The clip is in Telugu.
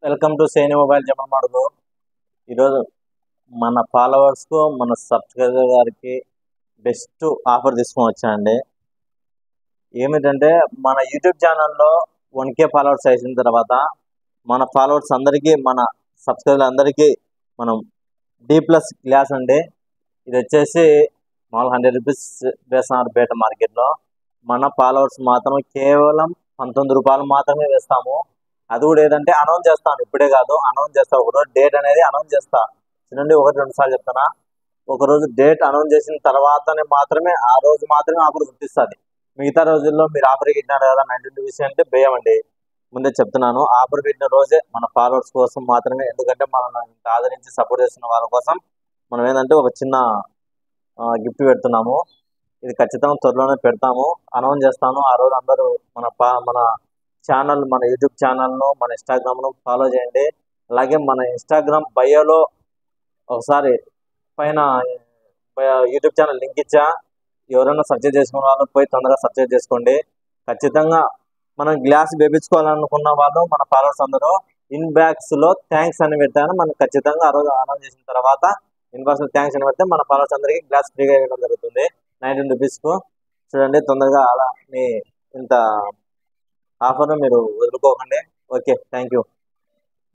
వెల్కమ్ టు సేని మొబైల్ జమన్మాడుగు. ఈరోజు మన ఫాలోవర్స్కు మన సబ్స్క్రైబర్ గారికి బెస్ట్ ఆఫర్ తీసుకొని వచ్చానండి. ఏమిటంటే మన యూట్యూబ్ ఛానల్లో 1K ఫాలోవర్స్ అయిన తర్వాత మన ఫాలోవర్స్ అందరికీ మన సబ్స్క్రైబర్ అందరికీ మనం D+ గ్లాస్ అండి. ఇది వచ్చేసి మామూలు 100 రూపీస్ వేస్తున్నారు బయట మార్కెట్లో. మన ఫాలోవర్స్ మాత్రం కేవలం 19 రూపాయలు మాత్రమే వేస్తాము. అది కూడా ఏదంటే అనౌన్స్ చేస్తాను, ఇప్పుడే కాదు అనౌన్స్ చేస్తా. ఒకరోజు డేట్ అనేది అనౌన్స్ చేస్తా. చూడండి, 1-2 సార్లు చెప్తానా. ఒకరోజు డేట్ అనౌన్స్ చేసిన తర్వాతనే మాత్రమే ఆ రోజు మాత్రమే ఆఫర్ గుర్తిస్తుంది. మిగతా రోజుల్లో మీరు ఆఫర్ పెట్టినారు కదా 19 రూపీస్ అంటే భయమండి. ముందే చెప్తున్నాను, ఆఫర్ పెట్టిన రోజే మన ఫాలోవర్స్ కోసం మాత్రమే. ఎందుకంటే మనం ఇంత ఆదరించి సపోర్ట్ చేస్తున్న వాళ్ళ కోసం మనం ఏంటంటే ఒక చిన్న గిఫ్ట్ పెడుతున్నాము. ఇది ఖచ్చితంగా త్వరలోనే పెడతాము, అనౌన్స్ చేస్తాను. ఆ రోజు అందరూ మన ఛానల్, మన యూట్యూబ్ ఛానల్ను, మన ఇన్స్టాగ్రామ్ను ఫాలో చేయండి. అలాగే మన ఇన్స్టాగ్రామ్ బయోలో ఒకసారి పైన యూట్యూబ్ ఛానల్ లింక్ ఇచ్చా. ఎవరైనా సబ్స్క్రైబ్ చేసుకున్న వాళ్ళు పోయి తొందరగా సబ్స్క్రైబ్ చేసుకోండి. ఖచ్చితంగా మనం గ్లాస్ వేయించుకోవాలనుకున్న వాళ్ళు మన ఫాలోవర్స్ అందరూ ఇన్బాక్స్లో థ్యాంక్స్ అని పెట్టాను. మనం ఖచ్చితంగా ఆ రోజు అనౌన్స్ చేసిన తర్వాత ఇన్బాక్స్లో థ్యాంక్స్ అని పెడితే మన ఫాలోవర్స్ అందరికీ గ్లాస్ ఫ్రీగా ఇవ్వడం జరుగుతుంది 19 రూపీస్కు. చూడండి, తొందరగా అలా మీ ఇంత ఆఫర్ను మీరు వదులుకోకండి. Okay, thank you.